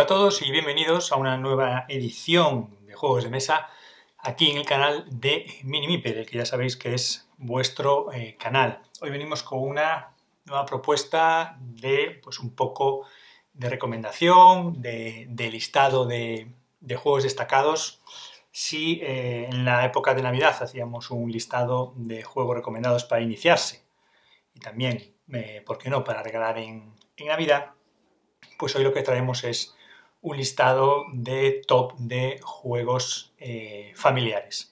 Hola a todos y bienvenidos a una nueva edición de Juegos de Mesa aquí en el canal de Minimiper, el que ya sabéis que es vuestro canal. Hoy venimos con una nueva propuesta de un poco de recomendación, de listado de juegos destacados. Si en la época de Navidad hacíamos un listado de juegos recomendados para iniciarse y también, ¿por qué no?, para regalar en Navidad, pues hoy lo que traemos es un listado de top de juegos familiares.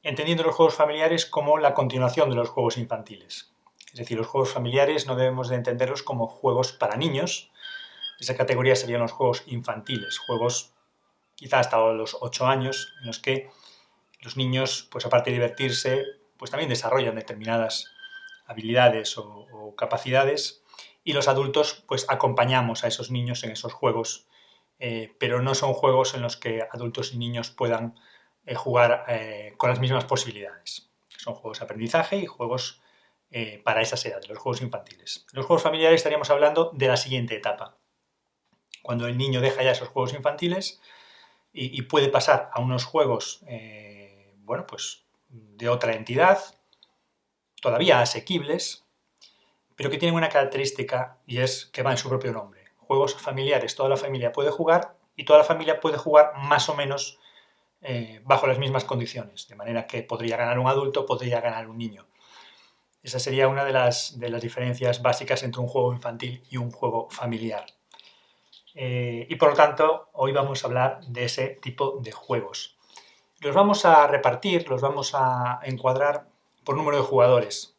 Entendiendo los juegos familiares como la continuación de los juegos infantiles. Es decir, los juegos familiares no debemos de entenderlos como juegos para niños. Esa categoría serían los juegos infantiles, juegos quizá hasta los 8 años, en los que los niños, pues aparte de divertirse, pues también desarrollan determinadas habilidades o capacidades, y los adultos pues acompañamos a esos niños en esos juegos, pero no son juegos en los que adultos y niños puedan jugar con las mismas posibilidades. Son juegos de aprendizaje y juegos para esas edades, los juegos infantiles. Los juegos familiares estaríamos hablando de la siguiente etapa, cuando el niño deja ya esos juegos infantiles y puede pasar a unos juegos pues de otra entidad, todavía asequibles, pero que tienen una característica y es que va en su propio nombre. Juegos familiares, toda la familia puede jugar y toda la familia puede jugar más o menos bajo las mismas condiciones, de manera que podría ganar un adulto, podría ganar un niño. Esa sería una de las diferencias básicas entre un juego infantil y un juego familiar. Y por lo tanto, hoy vamos a hablar de ese tipo de juegos. Los vamos a repartir, los vamos a encuadrar por número de jugadores.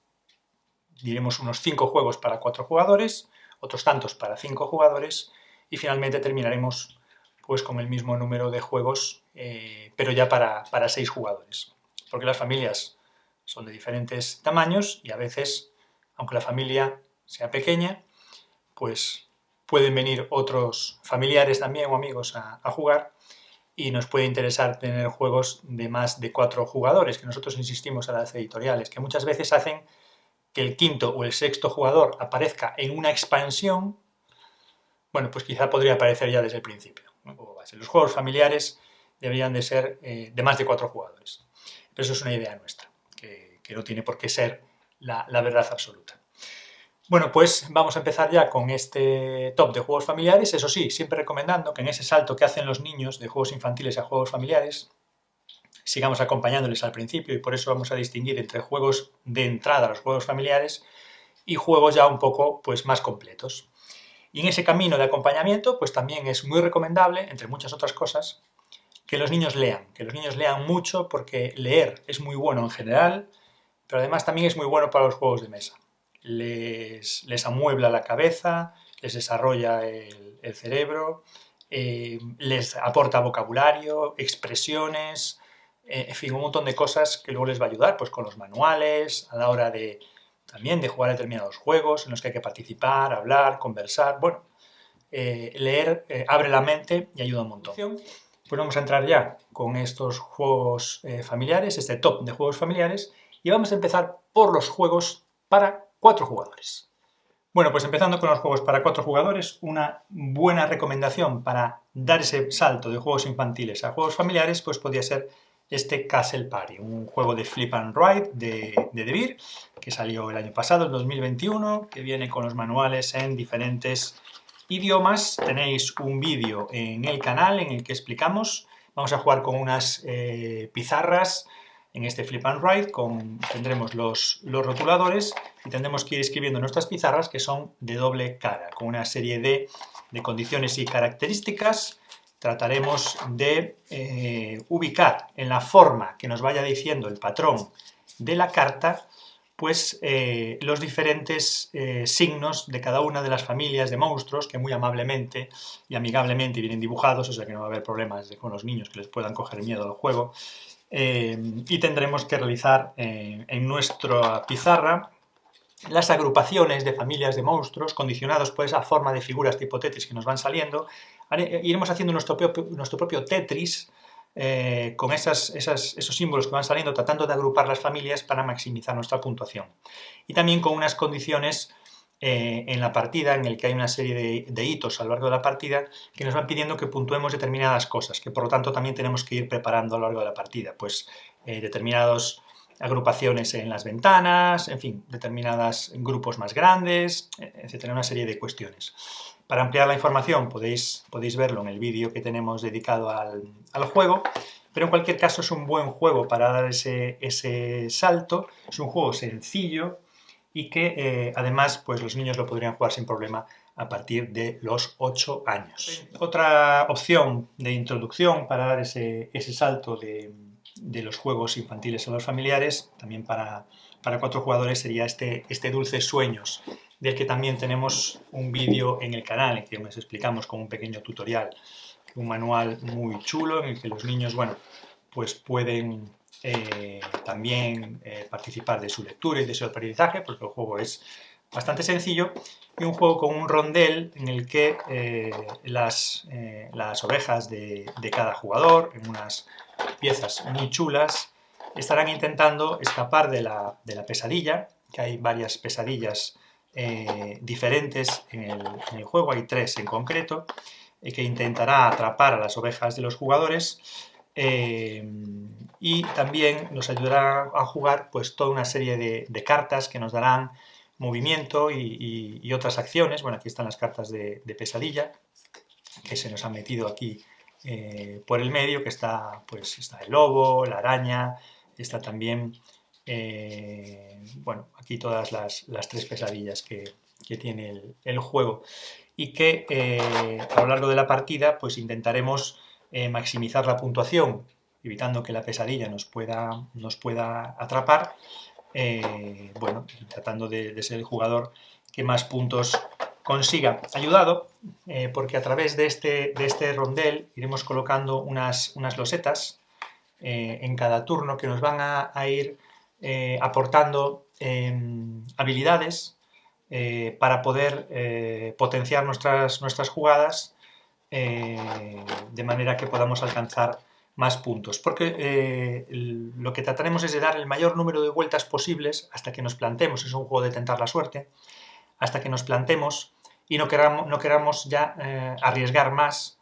Diremos unos 5 juegos para 4 jugadores, otros tantos para 5 jugadores y finalmente terminaremos pues con el mismo número de juegos, pero ya para 6 jugadores. Porque las familias son de diferentes tamaños y a veces, aunque la familia sea pequeña, pues pueden venir otros familiares también o amigos a jugar y nos puede interesar tener juegos de más de 4 jugadores, que nosotros insistimos a las editoriales, que muchas veces hacen que el quinto o el sexto jugador aparezca en una expansión. Bueno, pues quizá podría aparecer ya desde el principio, ¿no? Los juegos familiares deberían de ser de más de 4 jugadores. Pero eso es una idea nuestra, que no tiene por qué ser la verdad absoluta. Bueno, pues vamos a empezar ya con este top de juegos familiares. Eso sí, siempre recomendando que en ese salto que hacen los niños de juegos infantiles a juegos familiares, sigamos acompañándoles al principio, y por eso vamos a distinguir entre juegos de entrada a los juegos familiares y juegos ya un poco pues más completos. Y en ese camino de acompañamiento pues también es muy recomendable, entre muchas otras cosas, que los niños lean mucho, porque leer es muy bueno en general, pero además también es muy bueno para los juegos de mesa. Les amuebla la cabeza, les desarrolla el cerebro, les aporta vocabulario, expresiones, en fin, un montón de cosas que luego les va a ayudar pues con los manuales, a la hora también de jugar determinados juegos en los que hay que participar, hablar, conversar. Bueno, leer abre la mente y ayuda un montón. Pues vamos a entrar ya con estos juegos familiares, este top de juegos familiares, y vamos a empezar por los juegos para 4 jugadores. Bueno, pues empezando con los juegos para 4 jugadores, una buena recomendación para dar ese salto de juegos infantiles a juegos familiares, pues podría ser este Castle Party, un juego de Flip and Ride de De Beer, que salió el año pasado, el 2021, que viene con los manuales en diferentes idiomas. Tenéis un vídeo en el canal en el que explicamos. Vamos a jugar con unas pizarras en este Flip and Ride, tendremos los rotuladores y tendremos que ir escribiendo nuestras pizarras, que son de doble cara, con una serie de condiciones y características. Trataremos de ubicar en la forma que nos vaya diciendo el patrón de la carta pues los diferentes signos de cada una de las familias de monstruos, que muy amablemente y amigablemente vienen dibujados, o sea que no va a haber problemas con los niños que les puedan coger miedo al juego. Y tendremos que realizar en nuestra pizarra las agrupaciones de familias de monstruos condicionados por esa forma de figuras tipo Tetris que nos van saliendo. Iremos haciendo nuestro propio Tetris con esos símbolos que van saliendo, tratando de agrupar las familias para maximizar nuestra puntuación. Y también con unas condiciones en la partida, en el que hay una serie de hitos a lo largo de la partida que nos van pidiendo que puntuemos determinadas cosas, que por lo tanto también tenemos que ir preparando a lo largo de la partida, pues determinadas agrupaciones en las ventanas, en fin, determinados grupos más grandes, etcétera, una serie de cuestiones. Para ampliar la información podéis verlo en el vídeo que tenemos dedicado al juego, pero en cualquier caso es un buen juego para dar ese salto, es un juego sencillo y que además pues los niños lo podrían jugar sin problema a partir de los 8 años. Otra opción de introducción para dar ese salto de los juegos infantiles a los familiares, también para 4 jugadores, sería este Dulces Sueños, del que también tenemos un vídeo en el canal, en que os explicamos con un pequeño tutorial, un manual muy chulo, en el que los niños, bueno, pues pueden también participar de su lectura y de su aprendizaje, porque el juego es bastante sencillo, y un juego con un rondel en el que las ovejas de cada jugador, en unas piezas muy chulas, estarán intentando escapar de la pesadilla, que hay varias pesadillas diferentes en el juego, hay 3 en concreto, que intentará atrapar a las ovejas de los jugadores, y también nos ayudará a jugar pues toda una serie de cartas que nos darán movimiento y otras acciones. Bueno, aquí están las cartas de pesadilla que se nos han metido aquí por el medio, que está el lobo, la araña, está también bueno, aquí todas las 3 pesadillas que tiene el juego, y que a lo largo de la partida pues intentaremos maximizar la puntuación, evitando que la pesadilla nos pueda atrapar, bueno, tratando de ser el jugador que más puntos consiga. Ayudado porque a través de este rondel iremos colocando unas losetas en cada turno que nos van a ir aportando habilidades para poder potenciar nuestras jugadas de manera que podamos alcanzar más puntos, porque lo que trataremos es de dar el mayor número de vueltas posibles hasta que nos plantemos, es un juego de tentar la suerte, hasta que nos plantemos y no queramos ya arriesgar más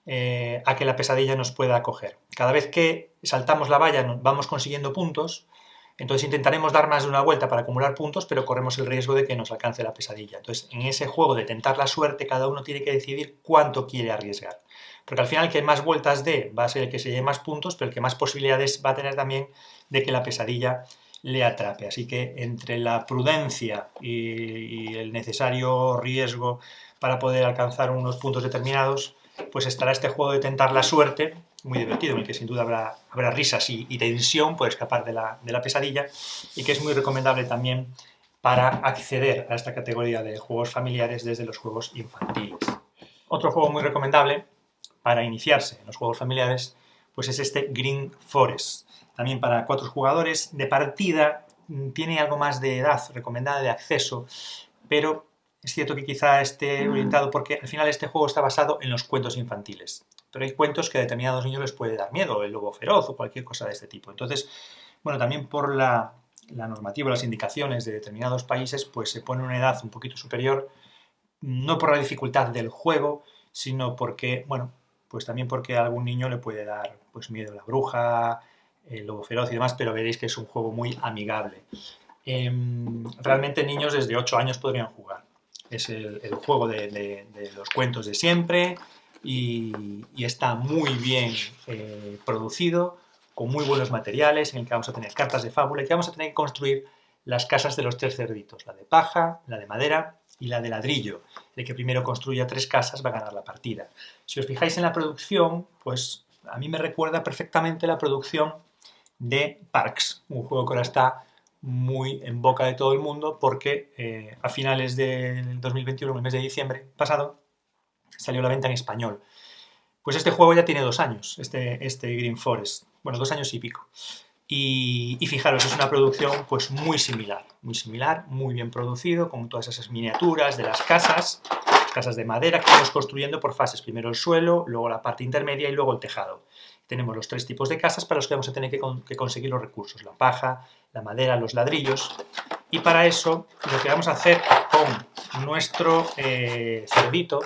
a que la pesadilla nos pueda coger. Cada vez que saltamos la valla vamos consiguiendo puntos, entonces intentaremos dar más de una vuelta para acumular puntos, pero corremos el riesgo de que nos alcance la pesadilla. Entonces, en ese juego de tentar la suerte, cada uno tiene que decidir cuánto quiere arriesgar. Porque al final el que más vueltas dé va a ser el que se lleve más puntos, pero el que más posibilidades va a tener también de que la pesadilla le atrape. Así que entre la prudencia y el necesario riesgo para poder alcanzar unos puntos determinados, pues estará este juego de tentar la suerte, muy divertido, en el que sin duda habrá risas y tensión por escapar de la pesadilla, y que es muy recomendable también para acceder a esta categoría de juegos familiares desde los juegos infantiles. Otro juego muy recomendable para iniciarse en los juegos familiares pues es este Green Forest, también para 4 jugadores, de partida, tiene algo más de edad recomendada de acceso, pero es cierto que quizá esté orientado porque al final este juego está basado en los cuentos infantiles, pero hay cuentos que a determinados niños les puede dar miedo, el lobo feroz o cualquier cosa de este tipo. Entonces, bueno, también por la normativa, las indicaciones de determinados países, pues se pone una edad un poquito superior, no por la dificultad del juego, sino porque, bueno, pues también porque a algún niño le puede dar pues miedo la bruja, el lobo feroz y demás, pero veréis que es un juego muy amigable. Realmente niños desde 8 años podrían jugar. Es el juego de los cuentos de siempre y está muy bien producido, con muy buenos materiales, en el que vamos a tener cartas de fábula y que vamos a tener que construir las casas de los 3 cerditos, la de paja, la de madera y la de ladrillo. El que primero construya 3 casas va a ganar la partida. Si os fijáis en la producción, pues a mí me recuerda perfectamente la producción de Parks, un juego que ahora está muy en boca de todo el mundo porque a finales del 2021, en el mes de diciembre pasado, salió a la venta en español. Pues este juego ya tiene 2 años, este Green Forest, bueno, 2 años y pico. Y fijaros, es una producción pues muy similar, muy bien producido, con todas esas miniaturas de las casas de madera que vamos construyendo por fases. Primero el suelo, luego la parte intermedia y luego el tejado. Tenemos los 3 tipos de casas para los que vamos a tener que conseguir los recursos, la paja, la madera, los ladrillos. Y para eso lo que vamos a hacer con nuestro cerdito,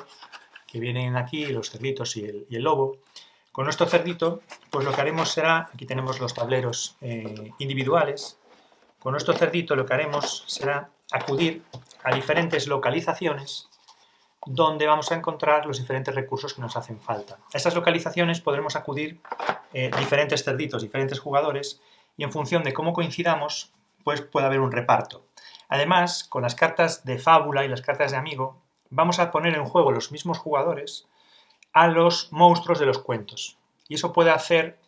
que vienen aquí los cerditos y el lobo, con nuestro cerdito, pues lo que haremos será, aquí tenemos los tableros individuales, con nuestro cerdito lo que haremos será acudir a diferentes localizaciones donde vamos a encontrar los diferentes recursos que nos hacen falta. A estas localizaciones podremos acudir diferentes cerditos, diferentes jugadores, y en función de cómo coincidamos, pues puede haber un reparto. Además, con las cartas de fábula y las cartas de amigo, vamos a poner en juego los mismos jugadores a los monstruos de los cuentos. Y eso puede hacer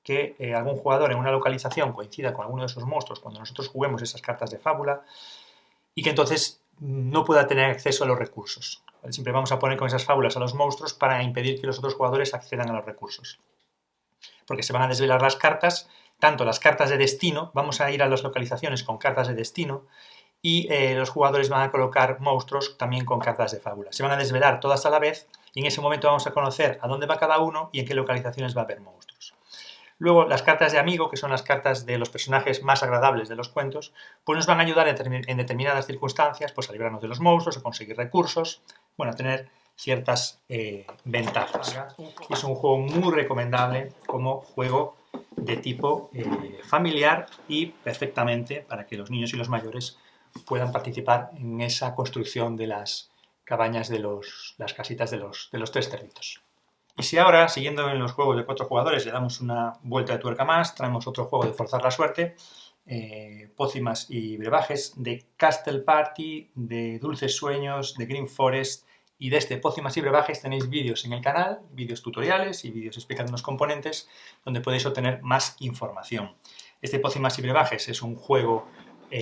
que algún jugador en una localización coincida con alguno de esos monstruos cuando nosotros juguemos esas cartas de fábula y que entonces no pueda tener acceso a los recursos. Siempre vamos a poner con esas fábulas a los monstruos para impedir que los otros jugadores accedan a los recursos. Porque se van a desvelar las cartas, tanto las cartas de destino, vamos a ir a las localizaciones con cartas de destino, y los jugadores van a colocar monstruos también con cartas de fábula. Se van a desvelar todas a la vez y en ese momento vamos a conocer a dónde va cada uno y en qué localizaciones va a haber monstruos. Luego, las cartas de amigo, que son las cartas de los personajes más agradables de los cuentos, pues nos van a ayudar en determinadas circunstancias pues a librarnos de los monstruos, a conseguir recursos, bueno, a tener ciertas ventajas. Es un juego muy recomendable como juego de tipo familiar y perfectamente para que los niños y los mayores puedan participar en esa construcción de las cabañas de las casitas de los tres cerditos. Y si ahora, siguiendo en los juegos de 4 jugadores, le damos una vuelta de tuerca más, traemos otro juego de forzar la suerte, pócimas y brebajes, de Castle Party, de Dulces Sueños, de Green Forest y de este pócimas y brebajes tenéis vídeos en el canal, vídeos tutoriales y vídeos explicando los componentes, donde podéis obtener más información. Este pócimas y brebajes es un juego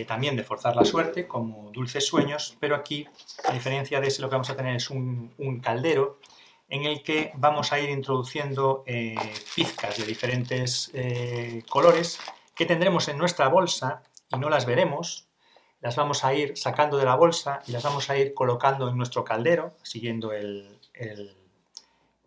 también de forzar la suerte, como Dulces Sueños, pero aquí, a diferencia de ese, lo que vamos a tener es un caldero en el que vamos a ir introduciendo pizcas de diferentes colores que tendremos en nuestra bolsa y no las veremos, las vamos a ir sacando de la bolsa y las vamos a ir colocando en nuestro caldero, siguiendo el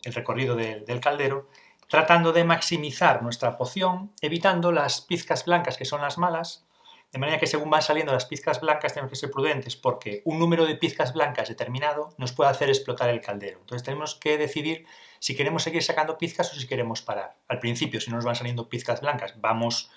recorrido del caldero, tratando de maximizar nuestra poción, evitando las pizcas blancas que son las malas, de manera que según van saliendo las pizcas blancas tenemos que ser prudentes porque un número de pizcas blancas determinado nos puede hacer explotar el caldero. Entonces tenemos que decidir si queremos seguir sacando pizcas o si queremos parar. Al principio, si no nos van saliendo pizcas blancas, vamos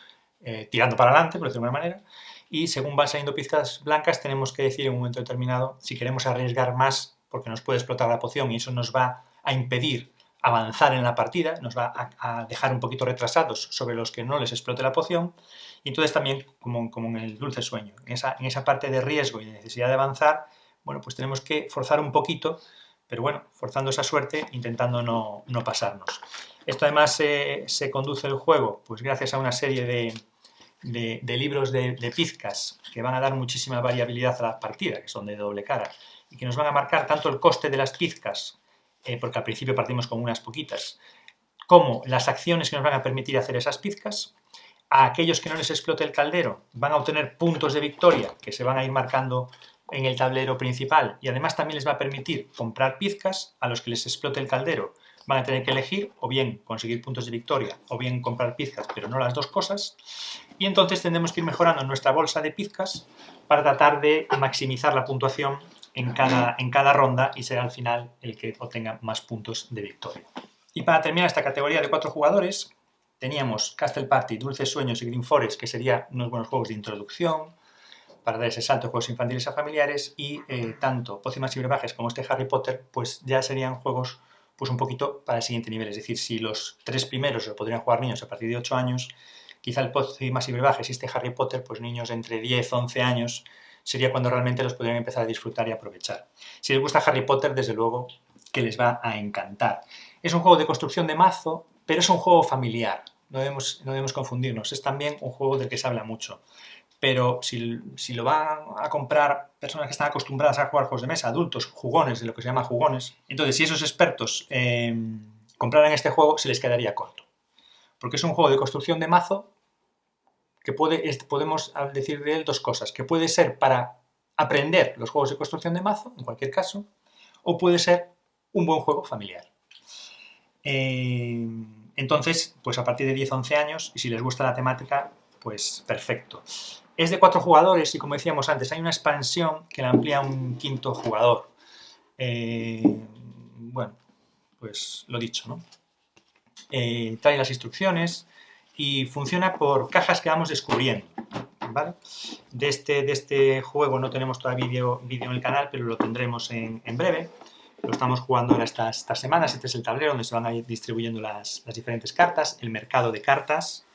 tirando para adelante, por decirlo de alguna manera, y según van saliendo pizcas blancas tenemos que decidir en un momento determinado si queremos arriesgar más porque nos puede explotar la poción y eso nos va a impedir avanzar en la partida, nos va a dejar un poquito retrasados sobre los que no les explote la poción. Y entonces también, como en el Dulce Sueño, en esa parte de riesgo y de necesidad de avanzar, bueno, pues tenemos que forzar un poquito, pero bueno, forzando esa suerte, intentando no pasarnos. Esto además se conduce el juego pues gracias a una serie de libros de pizcas que van a dar muchísima variabilidad a la partida, que son de doble cara, y que nos van a marcar tanto el coste de las pizcas, porque al principio partimos con unas poquitas, como las acciones que nos van a permitir hacer esas pizcas. A aquellos que no les explote el caldero van a obtener puntos de victoria que se van a ir marcando en el tablero principal y además también les va a permitir comprar pizcas. A los que les explote el caldero van a tener que elegir o bien conseguir puntos de victoria o bien comprar pizcas, pero no las dos cosas. Y entonces tendremos que ir mejorando nuestra bolsa de pizcas para tratar de maximizar la puntuación en cada ronda y será al final el que obtenga más puntos de victoria. Y para terminar esta categoría de 4 jugadores, teníamos Castle Party, Dulces Sueños y Green Forest, que serían unos buenos juegos de introducción para dar ese salto de juegos infantiles a familiares, y tanto Pócimas y Brebajes como este Harry Potter, pues ya serían juegos pues un poquito para el siguiente nivel. Es decir, si los 3 primeros lo podrían jugar niños a partir de 8 años, quizá el Pócimas y Brebajes y este Harry Potter, pues niños entre 10 11 años, sería cuando realmente los podrían empezar a disfrutar y aprovechar. Si les gusta Harry Potter, desde luego que les va a encantar. Es un juego de construcción de mazo, pero es un juego familiar. No debemos confundirnos. Es también un juego del que se habla mucho. Pero si lo van a comprar personas que están acostumbradas a jugar juegos de mesa, adultos, jugones, de lo que se llama jugones, entonces si esos expertos compraran este juego, se les quedaría corto. Porque es un juego de construcción de mazo que podemos decir de él dos cosas. Que puede ser para aprender los juegos de construcción de mazo, en cualquier caso, o puede ser un buen juego familiar. Entonces, pues a partir de 10-11 años, y si les gusta la temática, pues perfecto. Es de 4 jugadores y, como decíamos antes, hay una expansión que la amplía a un 5.º jugador. Bueno, pues lo dicho, ¿no? Trae las instrucciones y funciona por cajas que vamos descubriendo, ¿vale? De este juego no tenemos todavía vídeo en el canal, pero lo tendremos en breve. Lo estamos jugando ahora estas semanas. Este es el tablero donde se van a ir distribuyendo las diferentes cartas, el mercado de cartas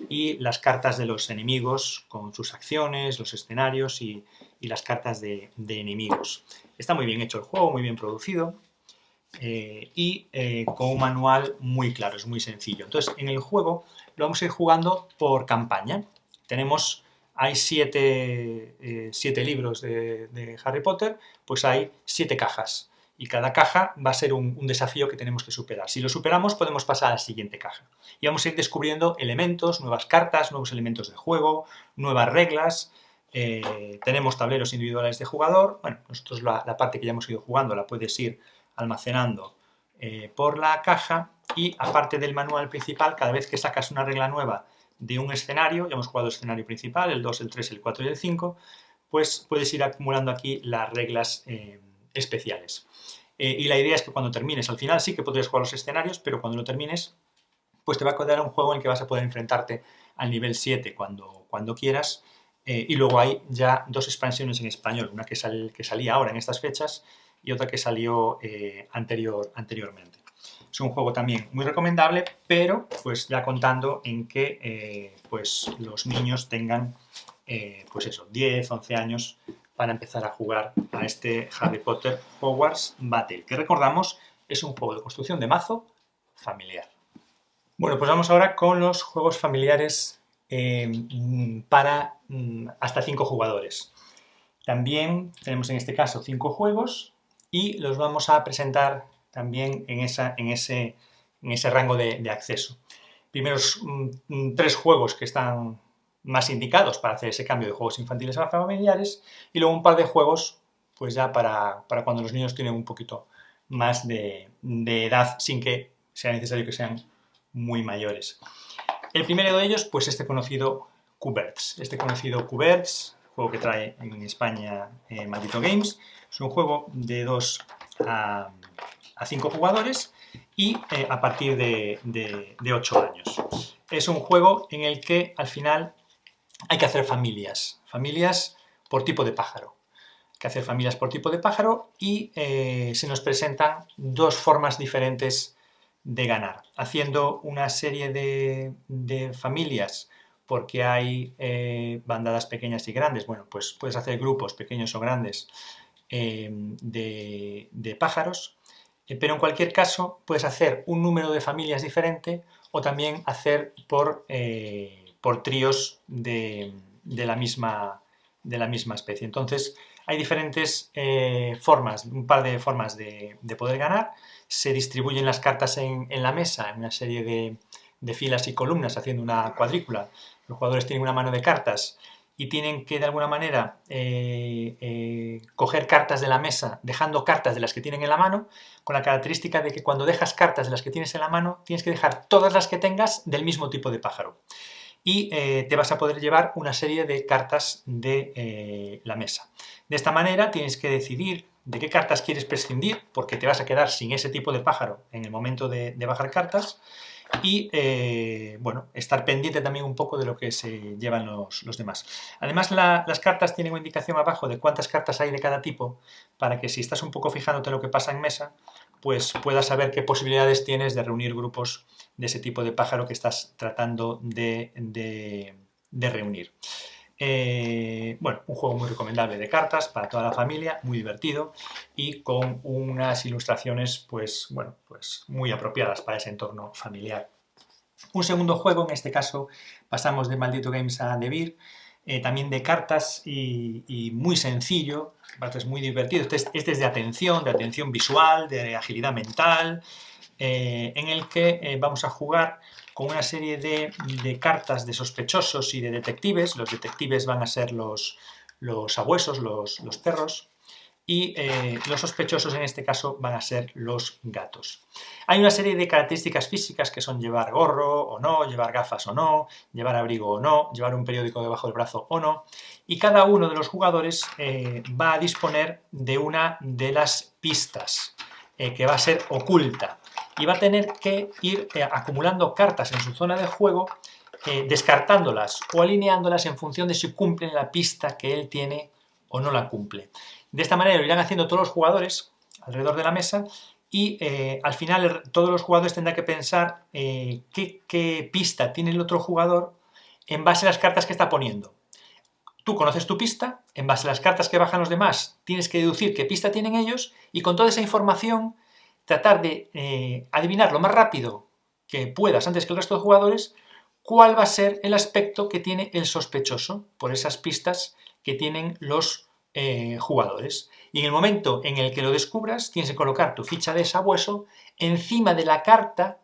y las cartas de los enemigos con sus acciones, los escenarios y las cartas de enemigos. Está muy bien hecho el juego, muy bien producido y con un manual muy claro, es muy sencillo. Entonces, en el juego lo vamos a ir jugando por campaña. Hay 7 libros de Harry Potter, pues hay 7 cajas. Y cada caja va a ser un desafío que tenemos que superar. Si lo superamos, podemos pasar a la siguiente caja. Y vamos a ir descubriendo elementos, nuevas cartas, nuevos elementos de juego, nuevas reglas. Tenemos tableros individuales de jugador. Bueno, nosotros la parte que ya hemos ido jugando la puedes ir almacenando por la caja. Y aparte del manual principal, cada vez que sacas una regla nueva de un escenario, ya hemos jugado el escenario principal, el 2, el 3, el 4 y el 5, pues puedes ir acumulando aquí las reglas especiales. Y la idea es que cuando termines, al final sí que podrías jugar los escenarios, pero cuando lo termines, pues te va a quedar un juego en el que vas a poder enfrentarte al nivel 7 cuando quieras. Y luego hay ya 2 expansiones en español, una que salía ahora en estas fechas y otra que salió anteriormente. Es un juego también muy recomendable, pero pues ya contando en que pues los niños tengan pues eso, 10, 11 años para empezar a jugar a este Harry Potter Hogwarts Battle, que recordamos es un juego de construcción de mazo familiar. Bueno, pues vamos ahora con los juegos familiares para hasta 5 jugadores. También tenemos en este caso 5 juegos y los vamos a presentar también en ese rango de acceso. Primeros 3 juegos que están más indicados para hacer ese cambio de juegos infantiles a familiares y luego un par de juegos pues ya para cuando los niños tienen un poquito más de edad sin que sea necesario que sean muy mayores. El primero de ellos, pues este conocido Q-Birds. Juego que trae en España Maldito Games. Es un juego de 2 a 5 jugadores y a partir de 8 años. Es un juego en el que al final hay que hacer familias por tipo de pájaro. Hay que hacer familias por tipo de pájaro y se nos presentan 2 formas diferentes de ganar. Haciendo una serie de familias porque hay bandadas pequeñas y grandes. Bueno, pues puedes hacer grupos pequeños o grandes de pájaros, pero en cualquier caso puedes hacer un número de familias diferente o también hacer por tríos de la misma especie. Entonces hay diferentes formas, un par de formas de poder ganar. Se distribuyen las cartas en la mesa en una serie de filas y columnas haciendo una cuadrícula. Los jugadores tienen una mano de cartas y tienen que de alguna manera coger cartas de la mesa dejando cartas de las que tienen en la mano, con la característica de que cuando dejas cartas de las que tienes en la mano tienes que dejar todas las que tengas del mismo tipo de pájaro y te vas a poder llevar una serie de cartas de la mesa. De esta manera tienes que decidir de qué cartas quieres prescindir porque te vas a quedar sin ese tipo de pájaro en el momento de bajar cartas y bueno, estar pendiente también un poco de lo que se llevan los demás. Además las cartas tienen una indicación abajo de cuántas cartas hay de cada tipo para que si estás un poco fijándote en lo que pasa en mesa pues puedas saber qué posibilidades tienes de reunir grupos de ese tipo de pájaro que estás tratando de reunir. Bueno, un juego muy recomendable de cartas para toda la familia, muy divertido y con unas ilustraciones pues, bueno, pues muy apropiadas para ese entorno familiar. Un segundo juego, en este caso pasamos de Maldito Games a Devir, también de cartas y muy sencillo, es muy divertido. Este es de atención visual, de agilidad mental, en el que vamos a jugar con una serie de cartas de sospechosos y de detectives. Los detectives van a ser los sabuesos, los perros, y los sospechosos en este caso van a ser los gatos. Hay una serie de características físicas que son llevar gorro o no, llevar gafas o no, llevar abrigo o no, llevar un periódico debajo del brazo o no, y cada uno de los jugadores va a disponer de una de las pistas que va a ser oculta y va a tener que ir acumulando cartas en su zona de juego, descartándolas o alineándolas en función de si cumplen la pista que él tiene o no la cumple. De esta manera lo irán haciendo todos los jugadores alrededor de la mesa y al final todos los jugadores tendrán que pensar qué pista tiene el otro jugador en base a las cartas que está poniendo. Tú conoces tu pista, en base a las cartas que bajan los demás tienes que deducir qué pista tienen ellos y con toda esa información tratar de adivinar lo más rápido que puedas antes que el resto de jugadores cuál va a ser el aspecto que tiene el sospechoso por esas pistas que tienen los jugadores. Y en el momento en el que lo descubras, tienes que colocar tu ficha de sabueso encima de la carta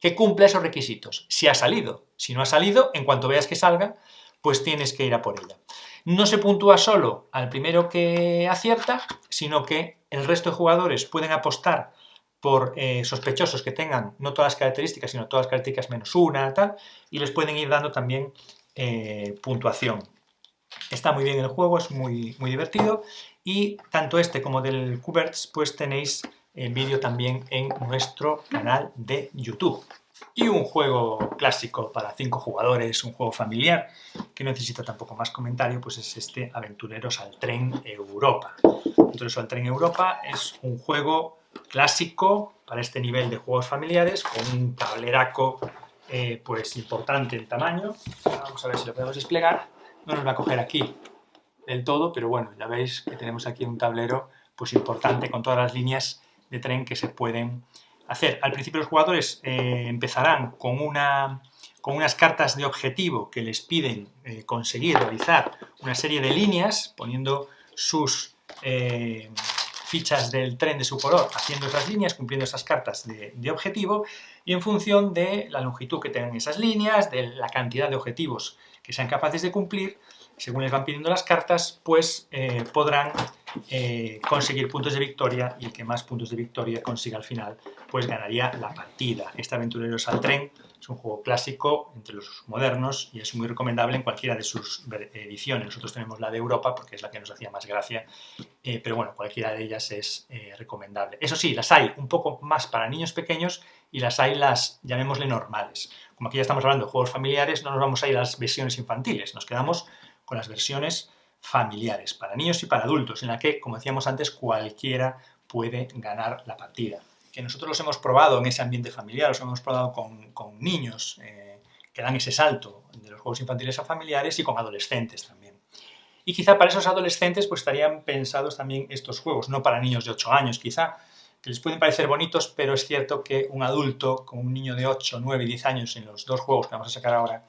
que cumpla esos requisitos. Si ha salido. Si no ha salido, en cuanto veas que salga, pues tienes que ir a por ella. No se puntúa solo al primero que acierta, sino que el resto de jugadores pueden apostar por sospechosos que tengan no todas las características, sino todas las características menos una, tal, y les pueden ir dando también puntuación. Está muy bien el juego, es muy divertido y tanto este como del Cuberts pues tenéis el vídeo también en nuestro canal de YouTube. Y un juego clásico para 5 jugadores, un juego familiar que no necesita tampoco más comentario, pues es este Aventureros al Tren Europa. Aventureros al Tren Europa es un juego clásico para este nivel de juegos familiares con un tableraco pues importante en tamaño. Vamos a ver si lo podemos desplegar. No nos va a coger aquí del todo, pero bueno, ya veis que tenemos aquí un tablero pues importante con todas las líneas de tren que se pueden hacer. Al principio los jugadores empezarán con unas cartas de objetivo que les piden conseguir realizar una serie de líneas, poniendo sus fichas del tren de su color, haciendo esas líneas, cumpliendo esas cartas de objetivo, y en función de la longitud que tengan esas líneas, de la cantidad de objetivos que sean capaces de cumplir, según les van pidiendo las cartas, pues podrán conseguir puntos de victoria, y el que más puntos de victoria consiga al final, pues ganaría la partida. Este Aventureros al Tren es un juego clásico entre los modernos y es muy recomendable en cualquiera de sus ediciones. Nosotros tenemos la de Europa porque es la que nos hacía más gracia, pero bueno, cualquiera de ellas es recomendable. Eso sí, las hay un poco más para niños pequeños y las hay las, llamémosle, normales. Como aquí ya estamos hablando de juegos familiares, no nos vamos a ir a las versiones infantiles, nos quedamos con las versiones familiares, para niños y para adultos, en la que, como decíamos antes, cualquiera puede ganar la partida. Que nosotros los hemos probado en ese ambiente familiar, los hemos probado con niños que dan ese salto de los juegos infantiles a familiares y con adolescentes también. Y quizá para esos adolescentes pues estarían pensados también estos juegos, no para niños de 8 años quizá, que les pueden parecer bonitos, pero es cierto que un adulto con un niño de 8, 9 y 10 años en los dos juegos que vamos a sacar ahora,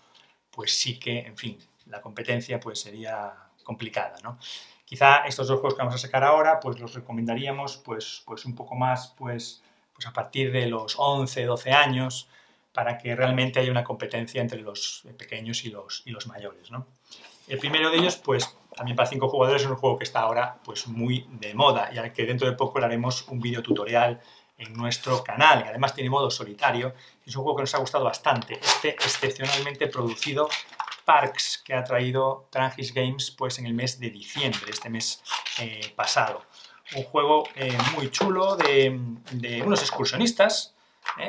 pues sí que, en fin, la competencia pues sería complicada, ¿no? Quizá estos dos juegos que vamos a sacar ahora, pues los recomendaríamos pues un poco más pues a partir de los 11, 12 años, para que realmente haya una competencia entre los pequeños y los mayores, ¿no? El primero de ellos, pues también para 5 jugadores, es un juego que está ahora pues muy de moda y al que dentro de poco le haremos un vídeo tutorial en nuestro canal, y además tiene modo solitario. Es un juego que nos ha gustado bastante, este excepcionalmente producido Parks, que ha traído Trangis Games pues en el mes de diciembre, este mes pasado. Un juego muy chulo de unos excursionistas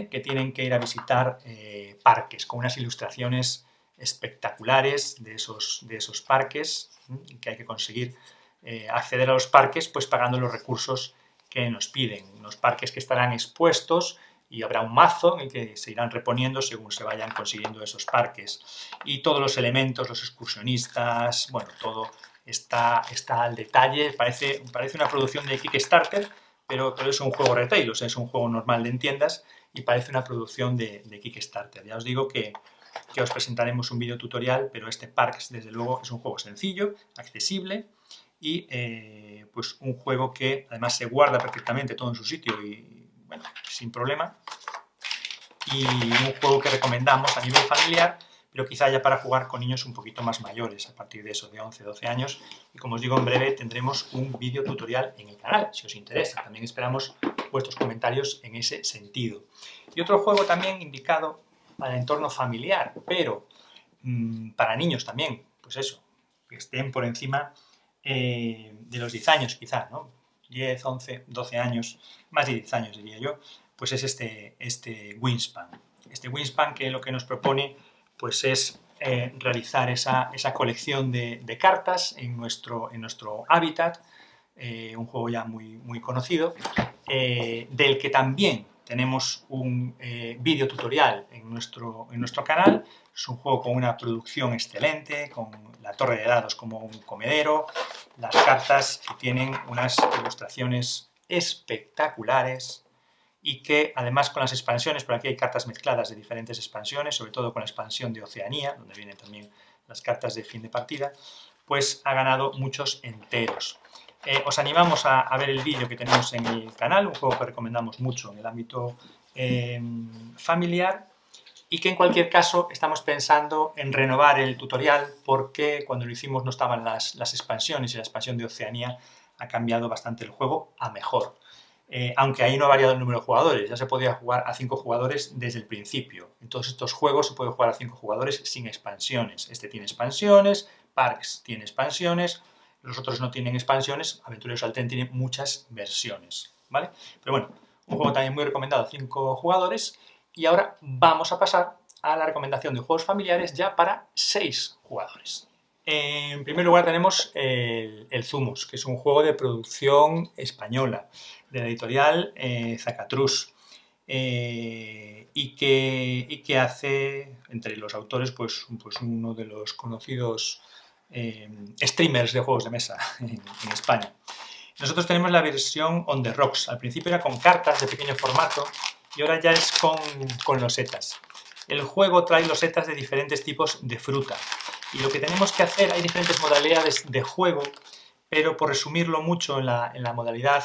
que tienen que ir a visitar parques con unas ilustraciones espectaculares de esos parques, que hay que conseguir acceder a los parques pues pagando los recursos que nos piden. Unos parques que estarán expuestos y habrá un mazo en el que se irán reponiendo según se vayan consiguiendo esos parques. Y todos los elementos, los excursionistas, bueno, todo está al detalle. Parece una producción de Kickstarter, pero es un juego retail, o sea, es un juego normal de tiendas y parece una producción de Kickstarter. Ya os digo que os presentaremos un vídeo tutorial, pero este Parks, desde luego, es un juego sencillo, accesible y pues un juego que además se guarda perfectamente todo en su sitio y, bueno, sin problema. Y un juego que recomendamos a nivel familiar, pero quizá ya para jugar con niños un poquito más mayores, a partir de eso, de 11, 12 años. Y como os digo, en breve tendremos un vídeo tutorial en el canal, si os interesa. También esperamos vuestros comentarios en ese sentido. Y otro juego también indicado para el entorno familiar, pero para niños también, pues eso, que estén por encima de los 10 años quizá, ¿no? 10, 11, 12 años, más de 10 años diría yo, pues es este Wingspan. Este Wingspan que lo que nos propone pues es realizar esa colección de cartas en nuestro hábitat, un juego ya muy conocido, del que también tenemos un vídeo tutorial en nuestro canal. Es un juego con una producción excelente, con la torre de dados como un comedero, las cartas que tienen unas ilustraciones espectaculares y que además con las expansiones, por aquí hay cartas mezcladas de diferentes expansiones, sobre todo con la expansión de Oceanía, donde vienen también las cartas de fin de partida, pues ha ganado muchos enteros. Os animamos a ver el vídeo que tenemos en el canal, un juego que recomendamos mucho en el ámbito familiar, y que en cualquier caso estamos pensando en renovar el tutorial porque cuando lo hicimos no estaban las expansiones y la expansión de Oceanía ha cambiado bastante el juego a mejor. Aunque ahí no ha variado el número de jugadores, ya se podía jugar a 5 jugadores desde el principio. En todos estos juegos se puede jugar a 5 jugadores sin expansiones. Este tiene expansiones, Parks tiene expansiones, los otros no tienen expansiones, Aventureros al Tren tiene muchas versiones, ¿vale? Pero bueno, un juego también muy recomendado a 5 jugadores. Y ahora vamos a pasar a la recomendación de juegos familiares ya para 6 jugadores. En primer lugar tenemos el Zumus, que es un juego de producción española, de la editorial Zacatrus, y que hace entre los autores pues uno de los conocidos streamers de juegos de mesa en España. Nosotros tenemos la versión on the rocks. Al principio era con cartas de pequeño formato y ahora ya es con losetas. El juego trae losetas de diferentes tipos de fruta. Y lo que tenemos que hacer, hay diferentes modalidades de juego, pero por resumirlo mucho en la modalidad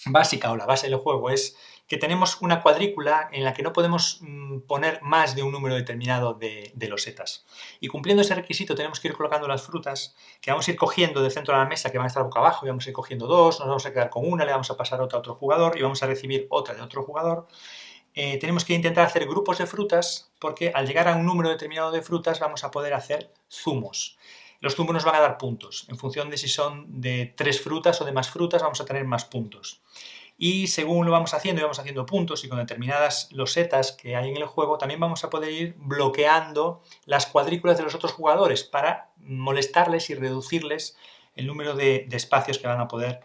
básica o la base del juego es que tenemos una cuadrícula en la que no podemos poner más de un número determinado de losetas. Y cumpliendo ese requisito tenemos que ir colocando las frutas que vamos a ir cogiendo del centro de la mesa, que van a estar boca abajo, y vamos a ir cogiendo 2, nos vamos a quedar con una, le vamos a pasar otra a otro jugador y vamos a recibir otra de otro jugador. Tenemos que intentar hacer grupos de frutas porque al llegar a un número determinado de frutas vamos a poder hacer zumos. Los zumos nos van a dar puntos. En función de si son de 3 frutas o de más frutas vamos a tener más puntos. Y según lo vamos haciendo y vamos haciendo puntos y con determinadas losetas que hay en el juego, también vamos a poder ir bloqueando las cuadrículas de los otros jugadores para molestarles y reducirles el número de espacios que van a poder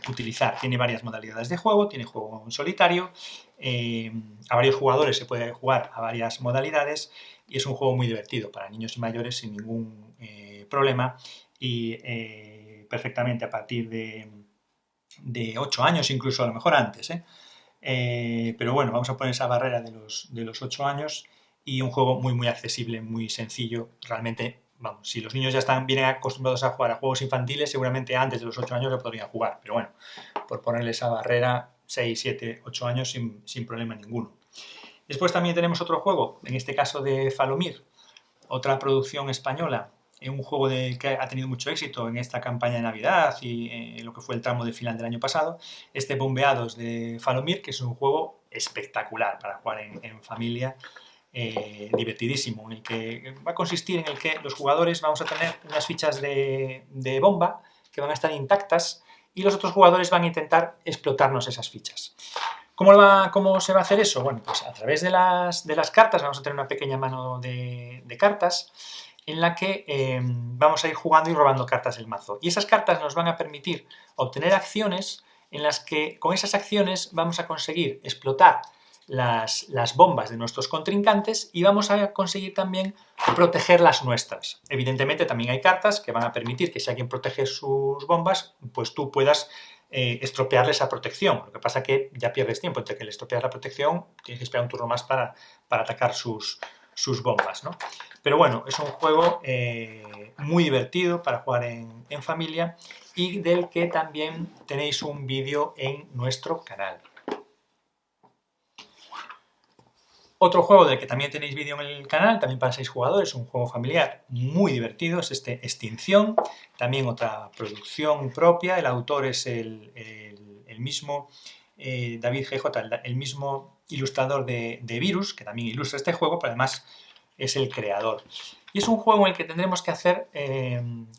utilizar. Tiene varias modalidades de juego, tiene juego en solitario, a varios jugadores se puede jugar a varias modalidades y es un juego muy divertido para niños y mayores sin ningún problema y perfectamente a partir de 8 años, incluso a lo mejor antes. Pero bueno, vamos a poner esa barrera de los 8 años y un juego muy accesible, muy sencillo. Realmente, vamos, si los niños ya están bien acostumbrados a jugar a juegos infantiles, seguramente antes de los 8 años lo podrían jugar. Pero bueno, por ponerle esa barrera, 6, 7, 8 años sin problema ninguno. Después también tenemos otro juego, en este caso de Falomir, otra producción española, un juego que ha tenido mucho éxito en esta campaña de Navidad y lo que fue el tramo de final del año pasado, este Bombeados de Falomir, que es un juego espectacular para jugar en familia, divertidísimo, en el que va a consistir en el que los jugadores vamos a tener unas fichas de bomba que van a estar intactas y los otros jugadores van a intentar explotarnos esas fichas. ¿Cómo se va a hacer eso? Bueno, pues a través de las cartas vamos a tener una pequeña mano de cartas en la que vamos a ir jugando y robando cartas del mazo. Y esas cartas nos van a permitir obtener acciones en las que con esas acciones vamos a conseguir explotar las bombas de nuestros contrincantes y vamos a conseguir también proteger las nuestras. Evidentemente también hay cartas que van a permitir que si alguien protege sus bombas, pues tú puedas estropearle esa protección. Lo que pasa es que ya pierdes tiempo entre que le estropeas la protección, tienes que esperar un turno más para atacar sus bombas, ¿no? Pero bueno, es un juego muy divertido para jugar en familia y del que también tenéis un vídeo en nuestro canal. Otro juego del que también tenéis vídeo en el canal, también para 6 jugadores, un juego familiar muy divertido, es este Extinción, también otra producción propia, el autor es el mismo David GJ, el mismo ilustrador de Virus, que también ilustra este juego, pero además es el creador. Y es un juego en el que tendremos que hacer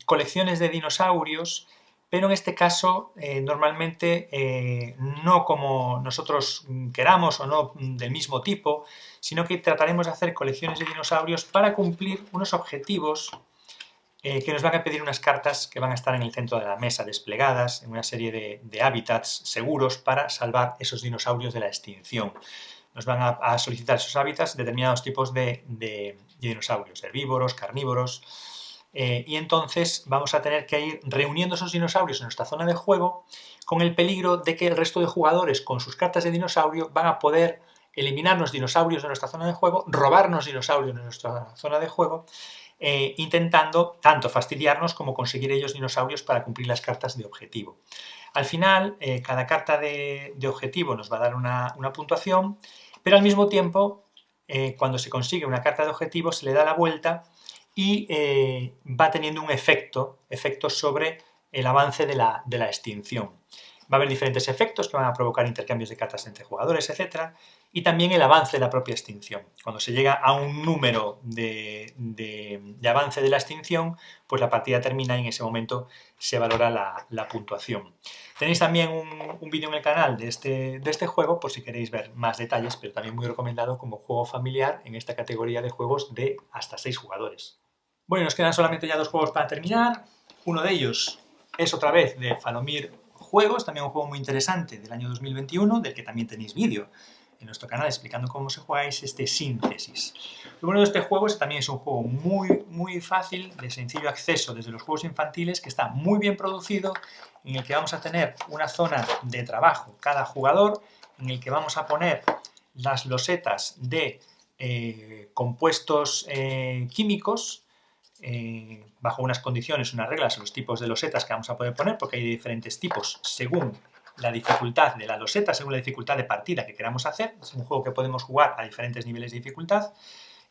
colecciones de dinosaurios, pero en este caso normalmente no como nosotros queramos o no del mismo tipo, sino que trataremos de hacer colecciones de dinosaurios para cumplir unos objetivos que nos van a pedir unas cartas que van a estar en el centro de la mesa desplegadas en una serie de hábitats seguros para salvar esos dinosaurios de la extinción. Nos van a solicitar esos hábitats determinados tipos de dinosaurios, herbívoros, carnívoros, y entonces vamos a tener que ir reuniendo esos dinosaurios en nuestra zona de juego con el peligro de que el resto de jugadores con sus cartas de dinosaurio van a poder eliminarnos dinosaurios de nuestra zona de juego, robarnos dinosaurios de nuestra zona de juego, intentando tanto fastidiarnos como conseguir ellos dinosaurios para cumplir las cartas de objetivo. Al final, cada carta de objetivo nos va a dar una puntuación, pero al mismo tiempo, cuando se consigue una carta de objetivo, se le da la vuelta y va teniendo un efecto sobre el avance de la extinción. Va a haber diferentes efectos que van a provocar intercambios de cartas entre jugadores, etc. Y también el avance de la propia extinción. Cuando se llega a un número de avance de la extinción, pues la partida termina y en ese momento se valora la puntuación. Tenéis también un vídeo en el canal de este juego por si queréis ver más detalles, pero también muy recomendado como juego familiar en esta categoría de juegos de hasta 6 jugadores. Bueno, nos quedan solamente ya 2 juegos para terminar. Uno de ellos es otra vez de Falomir Juegos, también un juego muy interesante del año 2021, del que también tenéis vídeo en nuestro canal explicando cómo se juega, es este Síntesis. Lo bueno de este juego es que también es un juego muy fácil, de sencillo acceso desde los juegos infantiles, que está muy bien producido, en el que vamos a tener una zona de trabajo cada jugador, en el que vamos a poner las losetas de compuestos químicos, bajo unas condiciones, unas reglas, los tipos de losetas que vamos a poder poner, porque hay diferentes tipos según la dificultad de la loseta, según la dificultad de partida que queramos hacer. Es un juego que podemos jugar a diferentes niveles de dificultad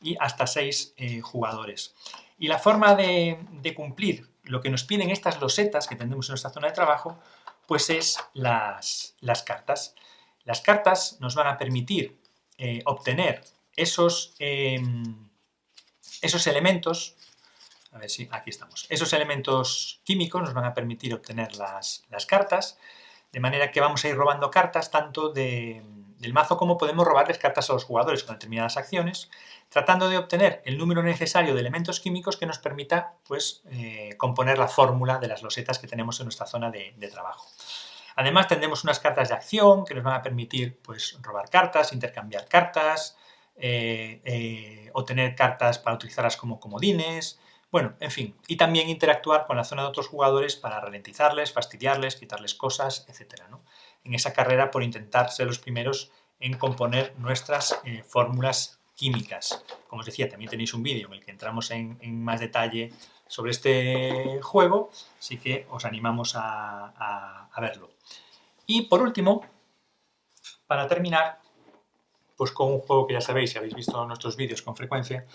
y hasta 6 jugadores. Y la forma de cumplir lo que nos piden estas losetas que tendremos en nuestra zona de trabajo, pues es las cartas. Las cartas nos van a permitir obtener esos elementos. A ver si aquí estamos. Esos elementos químicos nos van a permitir obtener las cartas, de manera que vamos a ir robando cartas tanto del mazo como podemos robarles cartas a los jugadores con determinadas acciones, tratando de obtener el número necesario de elementos químicos que nos permita pues, componer la fórmula de las losetas que tenemos en nuestra zona de trabajo. Además tendremos unas cartas de acción que nos van a permitir pues, robar cartas, intercambiar cartas, obtener cartas para utilizarlas como comodines. Bueno, en fin, y también interactuar con la zona de otros jugadores para ralentizarles, fastidiarles, quitarles cosas, etc., ¿no? En esa carrera por intentar ser los primeros en componer nuestras fórmulas químicas. Como os decía, también tenéis un vídeo en el que entramos en más detalle sobre este juego, así que os animamos a verlo. Y por último, para terminar, pues con un juego que ya sabéis, si habéis visto nuestros vídeos con frecuencia,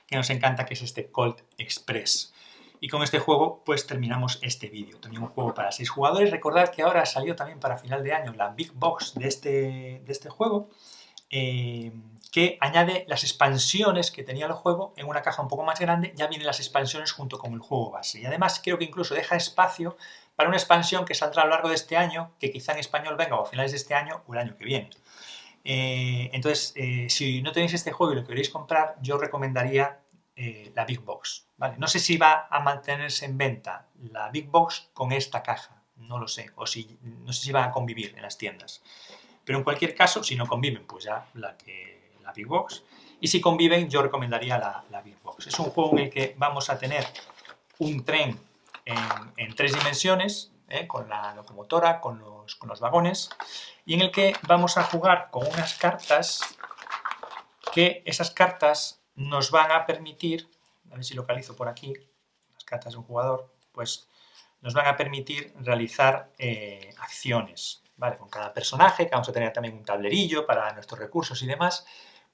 que nos encanta, que es este Colt Express. Y con este juego pues terminamos este vídeo. También un juego para 6 jugadores. Recordad que ahora salió también para final de año la Big Box de este juego, que añade las expansiones que tenía el juego en una caja un poco más grande. Ya vienen las expansiones junto con el juego base. Y además creo que incluso deja espacio para una expansión que saldrá a lo largo de este año, que quizá en español venga o a finales de este año o el año que viene. Entonces, si no tenéis este juego y lo queréis comprar, yo os recomendaría la Big Box, ¿vale? No sé si va a mantenerse en venta la Big Box con esta caja, no lo sé, o no sé si va a convivir en las tiendas. Pero en cualquier caso, si no conviven, pues ya la Big Box. Y si conviven, yo recomendaría la Big Box. Es un juego en el que vamos a tener un tren en 3 dimensiones, con la locomotora, con los vagones, y en el que vamos a jugar con unas cartas que esas cartas nos van a permitir, a ver si localizo por aquí, las cartas de un jugador, pues nos van a permitir realizar acciones, ¿vale? Con cada personaje, que vamos a tener también un tablerillo para nuestros recursos y demás,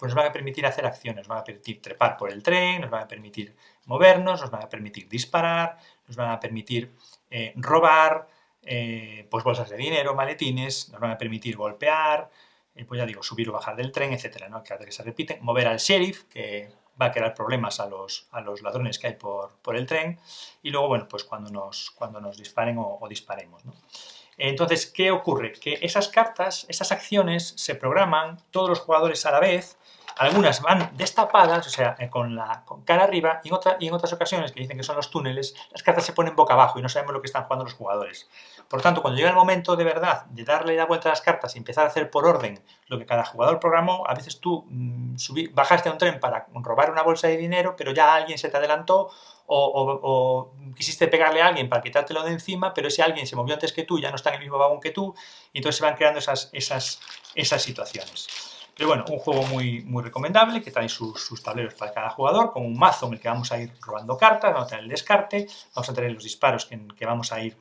pues nos van a permitir hacer acciones, nos van a permitir trepar por el tren, nos van a permitir movernos, nos van a permitir disparar, nos van a permitir robar, pues bolsas de dinero, maletines, nos van a permitir golpear, pues ya digo, subir o bajar del tren, etcétera, ¿no? Que se repiten, mover al sheriff, que va a crear problemas a los ladrones que hay por el tren, y luego, bueno, pues cuando nos disparen o disparemos, ¿no? Entonces, ¿qué ocurre? Que esas cartas, esas acciones se programan todos los jugadores a la vez, algunas van destapadas, o sea, con cara arriba, y en otras ocasiones, que dicen que son los túneles, las cartas se ponen boca abajo y no sabemos lo que están jugando los jugadores. Por tanto, cuando llega el momento de verdad de darle la vuelta a las cartas y empezar a hacer por orden lo que cada jugador programó, a veces tú bajaste a un tren para robar una bolsa de dinero, pero ya alguien se te adelantó o quisiste pegarle a alguien para quitártelo de encima, pero ese alguien se movió antes que tú, ya no está en el mismo vagón que tú, y entonces se van creando esas situaciones. Pero bueno, un juego muy recomendable, que trae sus tableros para cada jugador, con un mazo en el que vamos a ir robando cartas, vamos a tener el descarte, vamos a tener los disparos que vamos a ir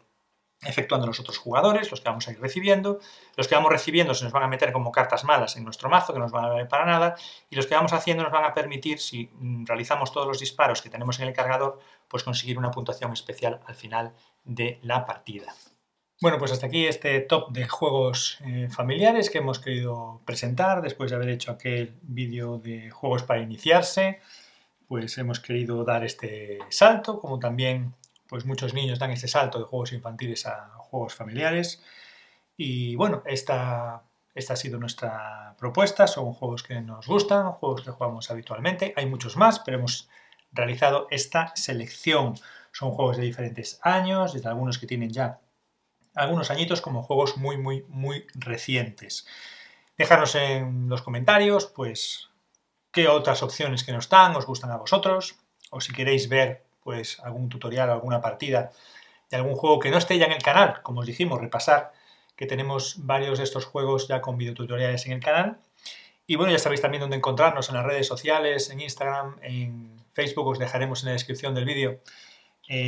efectuando los otros jugadores, los que vamos a ir recibiendo. Los que vamos recibiendo se nos van a meter como cartas malas en nuestro mazo, que no nos van a valer para nada, y los que vamos haciendo nos van a permitir, si realizamos todos los disparos que tenemos en el cargador, pues conseguir una puntuación especial al final de la partida. Bueno, pues hasta aquí este top de juegos familiares que hemos querido presentar después de haber hecho aquel vídeo de juegos para iniciarse. Pues hemos querido dar este salto, como también pues muchos niños dan este salto de juegos infantiles a juegos familiares. Y bueno, esta ha sido nuestra propuesta. Son juegos que nos gustan, juegos que jugamos habitualmente. Hay muchos más, pero hemos realizado esta selección. Son juegos de diferentes años, desde algunos que tienen ya algunos añitos, como juegos muy recientes. Dejadnos en los comentarios, pues, qué otras opciones que nos dan os gustan a vosotros, o si queréis ver pues algún tutorial o alguna partida de algún juego que no esté ya en el canal, como os dijimos, repasar que tenemos varios de estos juegos ya con videotutoriales en el canal. Y bueno, ya sabéis también dónde encontrarnos en las redes sociales, en Instagram, en Facebook, os dejaremos en la descripción del vídeo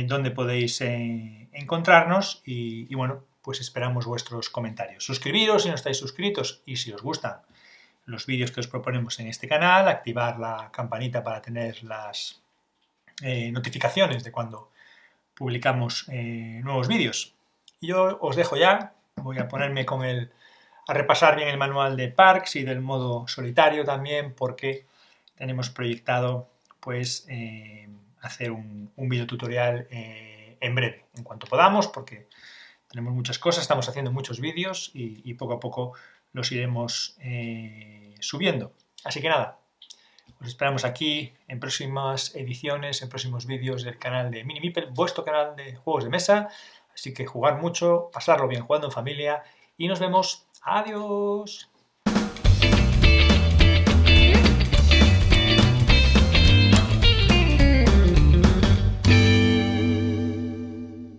donde podéis encontrarnos y bueno, pues esperamos vuestros comentarios. Suscribiros si no estáis suscritos y si os gustan los vídeos que os proponemos en este canal, activar la campanita para tener las notificaciones de cuando publicamos nuevos vídeos. Y yo os dejo ya, voy a ponerme a repasar bien el manual de Parks y del modo solitario también, porque tenemos proyectado pues hacer un video tutorial en breve, en cuanto podamos, porque tenemos muchas cosas, estamos haciendo muchos vídeos y poco a poco los iremos subiendo. Así que nada, os esperamos aquí en próximas ediciones, en próximos vídeos del canal de Mini Meeple, vuestro canal de juegos de mesa. Así que jugar mucho, pasarlo bien jugando en familia y nos vemos. ¡Adiós!